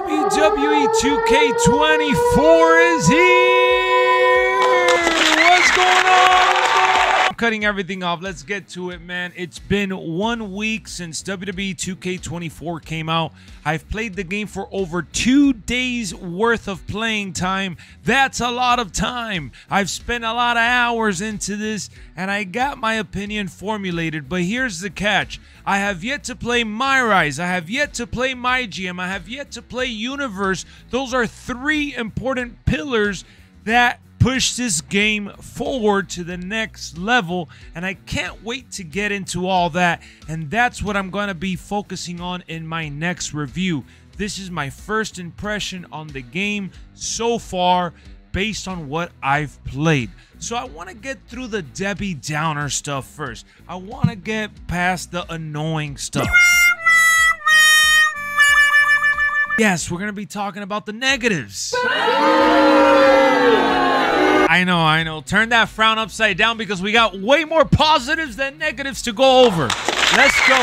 WWE 2K24 is here! What's going on? I'm cutting everything off. Let's get to it, man. It's been 1 week since WWE 2K24 came out. I've played the game for over 2 days worth of playing time. That's a lot of time. I've spent a lot of hours into this, and I got my opinion formulated. But here's the catch. I have yet to play My Rise. I have yet to play My GM. I have yet to play Universe. Those are 3 important pillars that push this game forward to the next level, and I can't wait to get into all that, and that's what I'm going to be focusing on in my next review. This is my first impression on the game so far based on what I've played. So I want to get through the Debbie Downer stuff first. I want to get past the annoying stuff. Yes, we're going to be talking about the negatives. I know. Turn that frown upside down because we got way more positives than negatives to go over. Let's go.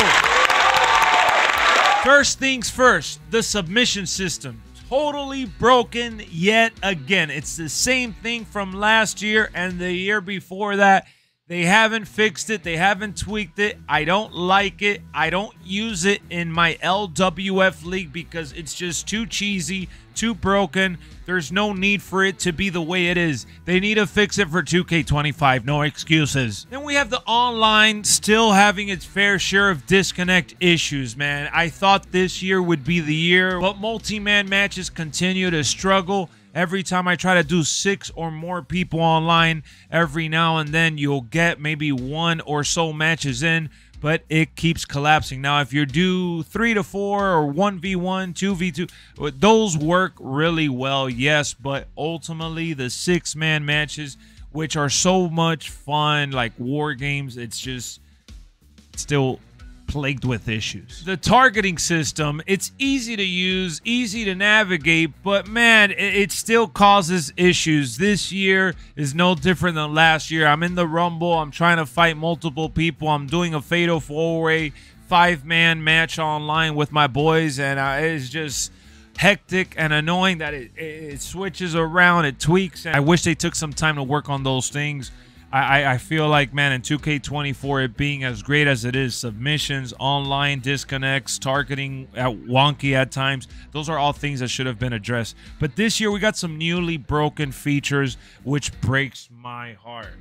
First things first, the submission system. Totally broken yet again. It's the same thing from last year and the year before that. They haven't fixed it. They haven't tweaked it. I don't like it. I don't use it in my LWF league because it's just too cheesy, too broken. There's no need for it to be the way it is. They need to fix it for 2K25. No excuses. Then we have the online still having its fair share of disconnect issues, man. I thought this year would be the year, but multi-man matches continue to struggle. Every time I try to do 6 or more people online, every now and then you'll get maybe 1 or so matches in, but it keeps collapsing. Now, if you do 3 to 4 or 1v1, 2v2, those work really well, yes, but ultimately the 6-man matches, which are so much fun, like war games, it's just still plagued with issues. The targeting system, it's easy to use, easy to navigate, but man, it still causes issues. This year is no different than last year. I'm in the Rumble, I'm trying to fight multiple people, I'm doing a fatal 4-way 5-man match online with my boys, and it's just hectic and annoying that it switches around, it tweaks, and I wish they took some time to work on those things. I feel like, man, in 2K24, it being as great as it is, submissions, online disconnects, targeting wonky at times, those are all things that should have been addressed. But this year, we got some newly broken features, which breaks my heart.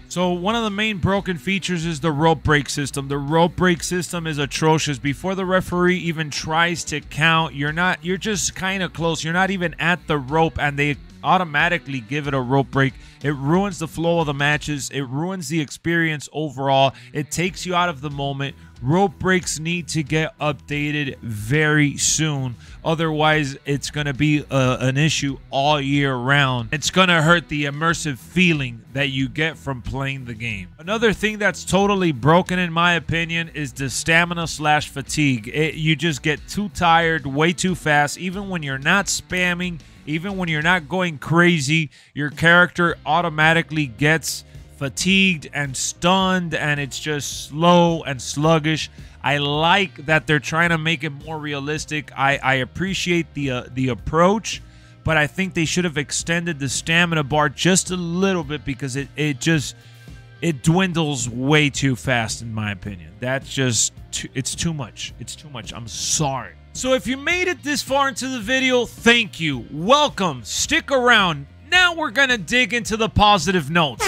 So one of the main broken features is the rope break system. The rope break system is atrocious. Before the referee even tries to count, you're just kind of close. You're not even at the rope and they automatically give it a rope break. It ruins the flow of the matches. It ruins the experience overall. It takes you out of the moment. Rope breaks need to get updated very soon. Otherwise, it's going to be an issue all year round. It's going to hurt the immersive feeling that you get from playing the game. Another thing that's totally broken, in my opinion, is the stamina/fatigue. You just get too tired way too fast. Even when you're not spamming, even when you're not going crazy, your character automatically gets fatigued and stunned, and it's just slow and sluggish. I like that they're trying to make it more realistic. I appreciate the approach, but I think they should have extended the stamina bar just a little bit because it dwindles way too fast, in my opinion. That's just it's too much. It's too much. I'm sorry. So if you made it this far into the video, thank you. Welcome. Stick around. Now we're gonna dig into the positive notes.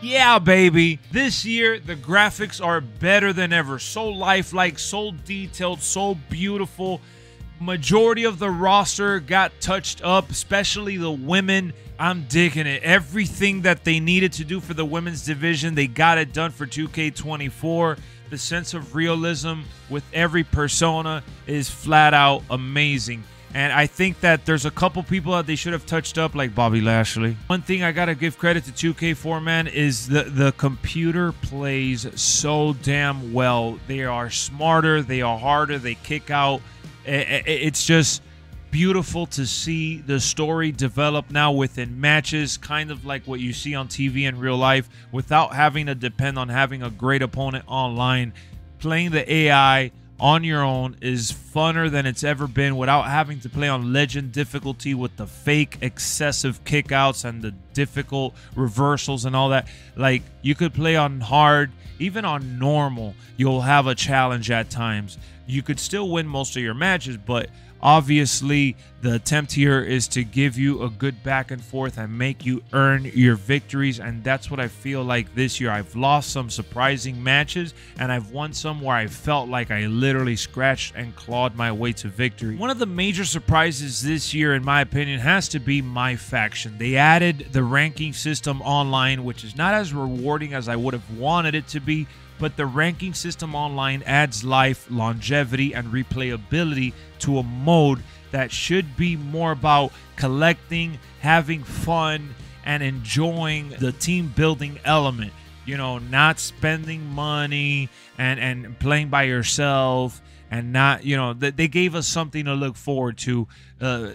Yeah, baby. This year, the graphics are better than ever. So lifelike, so detailed, so beautiful. Majority of the roster got touched up, especially the women. I'm digging it. Everything that they needed to do for the women's division, they got it done for 2K24. The sense of realism with every persona is flat out amazing. And I think that there's a couple people that they should have touched up, like Bobby Lashley. One thing I got to give credit to 2K4, man, is the computer plays so damn well. They are smarter. They are harder. They kick out. It's just beautiful to see the story develop now within matches, kind of like what you see on TV in real life, without having to depend on having a great opponent online. Playing the AI on your own is funner than it's ever been without having to play on legend difficulty with the fake excessive kickouts and the difficult reversals and all that. Like, you could play on hard, even on normal, you'll have a challenge at times. You could still win most of your matches, but obviously the attempt here is to give you a good back and forth and make you earn your victories, and that's what I feel like this year. I've lost some surprising matches and I've won some where I felt like I literally scratched and clawed my way to victory. One of the major surprises this year, in my opinion, has to be my faction. They added the ranking system online, which is not as rewarding as I would have wanted it to be, but the ranking system online adds life, longevity, and replayability to a mode that should be more about collecting, having fun, and enjoying the team building element. You know, not spending money and playing by yourself, and not, you know, they gave us something to look forward to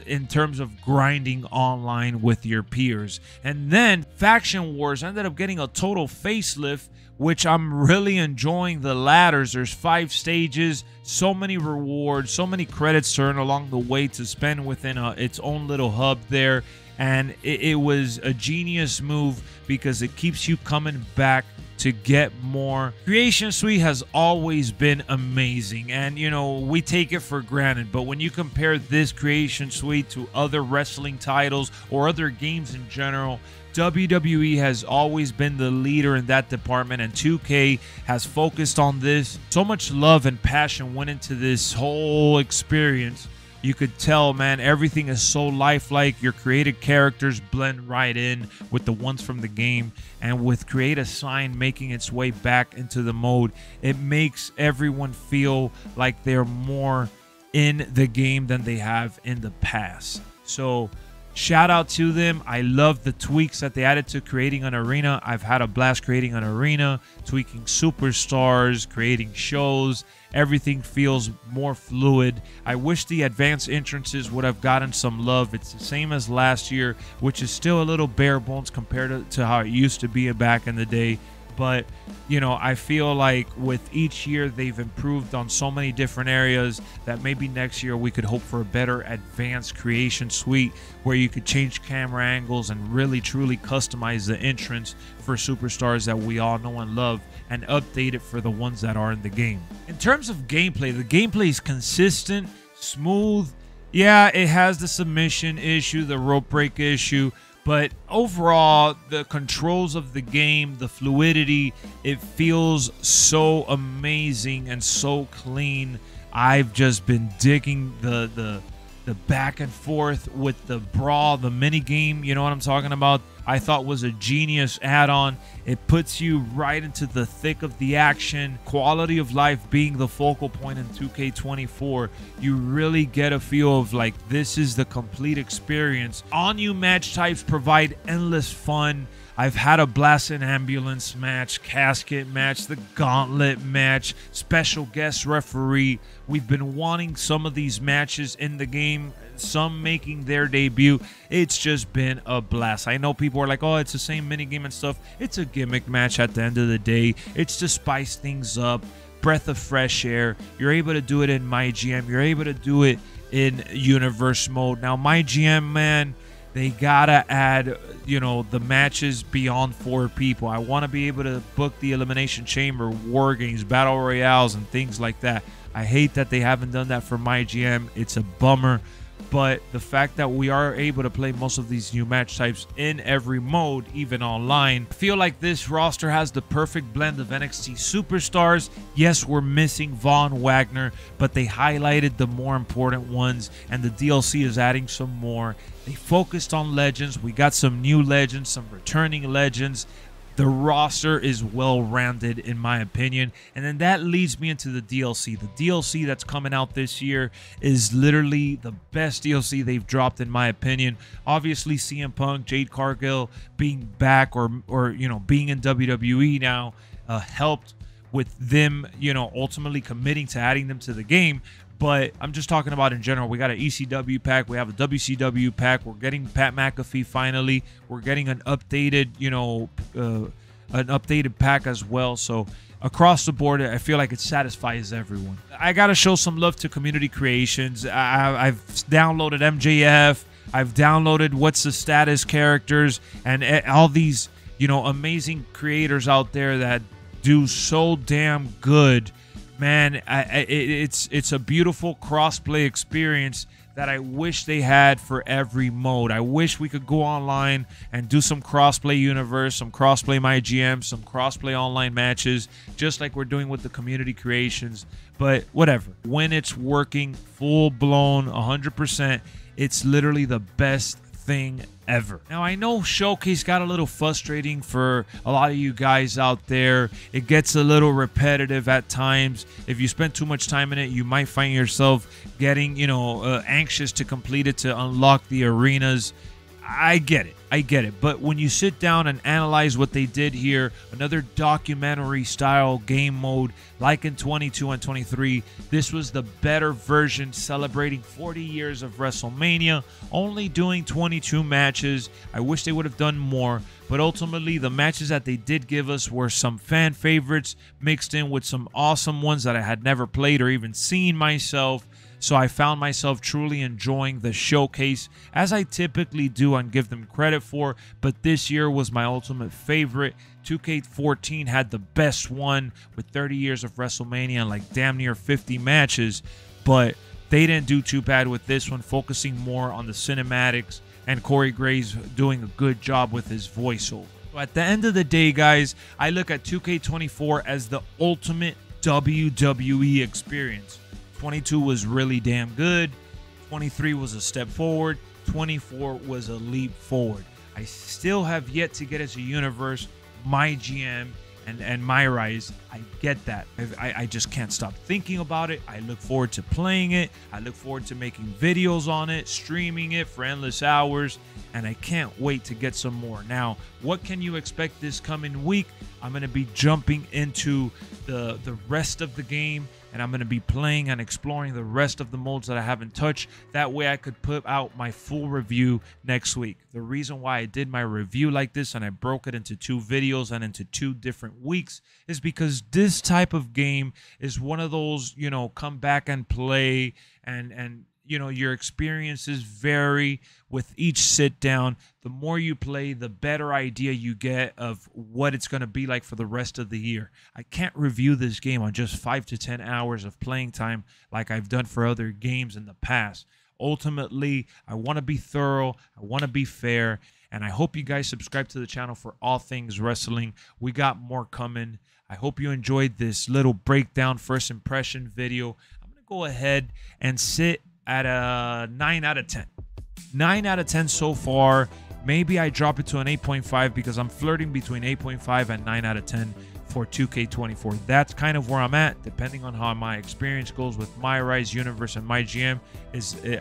in terms of grinding online with your peers. And then Faction Wars ended up getting a total facelift, which I'm really enjoying the ladders. There's 5 stages, so many rewards, so many credits to earn along the way to spend within its own little hub there. And it was a genius move because it keeps you coming back to get more. Creation Suite has always been amazing, and you know, we take it for granted, but when you compare this Creation Suite to other wrestling titles or other games in general, WWE has always been the leader in that department, and 2K has focused on this. So much love and passion went into this whole experience. You could tell, man, everything is so lifelike. Your created characters blend right in with the ones from the game, and with Create a Sign making its way back into the mode, it makes everyone feel like they're more in the game than they have in the past. So shout out to them. I love the tweaks that they added to creating an arena. I've had a blast creating an arena, tweaking superstars, creating shows. Everything feels more fluid. I wish the advanced entrances would have gotten some love. It's the same as last year, which is still a little bare bones compared to how it used to be back in the day. But, you know, I feel like with each year they've improved on so many different areas that maybe next year we could hope for a better advanced Creation Suite where you could change camera angles and really truly customize the entrance for superstars that we all know and love, and update it for the ones that are in the game. In terms of gameplay, the gameplay is consistent, smooth. Yeah, it has the submission issue, the rope break issue, but overall, the controls of the game, the fluidity, it feels so amazing and so clean. I've just been digging the back and forth with the brawl, the mini game, you know what I'm talking about? I thought was a genius add-on. It puts you right into the thick of the action. Quality of life being the focal point in 2K24. You really get a feel of like this is the complete experience. All new match types provide endless fun. I've had a blast in ambulance match, casket match, the gauntlet match, special guest referee. We've been wanting some of these matches in the game, some making their debut. It's just been a blast. I know people are like, oh, it's the same minigame and stuff. It's a gimmick match at the end of the day. It's to spice things up, breath of fresh air. You're able to do it in My GM. You're able to do it in Universe mode. Now, My GM, man, they gotta add, you know, the matches beyond 4 people. I want to be able to book the Elimination Chamber, War Games, Battle Royales, and things like that. I hate that they haven't done that for My GM. It's a bummer. But the fact that we are able to play most of these new match types in every mode, even online, I feel like this roster has the perfect blend of NXT superstars. Yes, we're missing Von Wagner, but they highlighted the more important ones, and the DLC is adding some more. They focused on legends. We got some new legends, some returning legends. The roster is well-rounded, in my opinion. And then that leads me into the DLC. The DLC that's coming out this year is literally the best DLC they've dropped, in my opinion. Obviously, CM Punk, Jade Cargill being back or you know, being in WWE now helped with them, you know, ultimately committing to adding them to the game. But I'm just talking about in general. We got an ECW pack. We have a WCW pack. We're getting Pat McAfee finally. We're getting an updated, an updated pack as well. So across the board, I feel like it satisfies everyone. I got to show some love to Community Creations. I've downloaded MJF. I've downloaded What's the Status characters and all these, amazing creators out there that do so damn good. Man, it's a beautiful crossplay experience that I wish they had for every mode. I wish we could go online and do some crossplay universe, some crossplay MyGM, some crossplay online matches, just like we're doing with the Community Creations. But whatever. When it's working full-blown 100%, it's literally the best thing ever. Now, I know Showcase got a little frustrating for a lot of you guys out there. It gets a little repetitive at times. If you spend too much time in it, you might find yourself getting, anxious to complete it, to unlock the arenas. I get it. But when you sit down and analyze what they did here, another documentary style game mode like in 22 and 23, this was the better version, celebrating 40 years of WrestleMania, only doing 22 matches. I wish they would have done more, but ultimately the matches that they did give us were some fan favorites mixed in with some awesome ones that I had never played or even seen myself. So I found myself truly enjoying the Showcase, as I typically do and give them credit for, but this year was my ultimate favorite. 2K14 had the best one with 30 years of WrestleMania and like damn near 50 matches, but they didn't do too bad with this one, focusing more on the cinematics and Corey Graves doing a good job with his voiceover. So at the end of the day, guys, I look at 2K24 as the ultimate WWE experience. 22 was really damn good. 23 was a step forward. 24 was a leap forward. I still have yet to get as a universe MyGM and MyRise. I get that. I just can't stop thinking about it. I look forward to playing it. I look forward to making videos on it, streaming it for endless hours, and I can't wait to get some more. Now, what can you expect this coming week? I'm going to be jumping into the rest of the game, and I'm going to be playing and exploring the rest of the modes that I haven't touched. That way I could put out my full review next week. The reason why I did my review like this and I broke it into 2 videos and into 2 different weeks is because this type of game is one of those, come back and play and your experiences vary with each sit down. The more you play, the better idea you get of what it's going to be like for the rest of the year. I can't review this game on just 5 to 10 hours of playing time like I've done for other games in the past. Ultimately, I want to be thorough, I want to be fair, and I hope you guys subscribe to the channel for all things wrestling. We got more coming. I hope you enjoyed this little breakdown first impression video. I'm going to go ahead and sit at a 9 out of 10. 9 out of 10 so far. Maybe I drop it to an 8.5 because I'm flirting between 8.5 and 9 out of 10 for 2K24. That's kind of where I'm at, depending on how my experience goes with MyRise Universe and MyGM.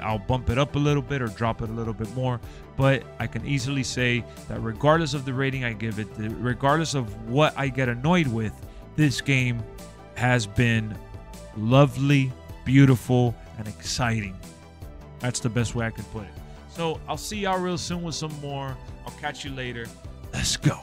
I'll bump it up a little bit or drop it a little bit more, but I can easily say that regardless of the rating I give it, regardless of what I get annoyed with, this game has been lovely, beautiful, and exciting. That's the best way I could put it. So I'll see y'all real soon with some more. I'll catch you later. Let's go.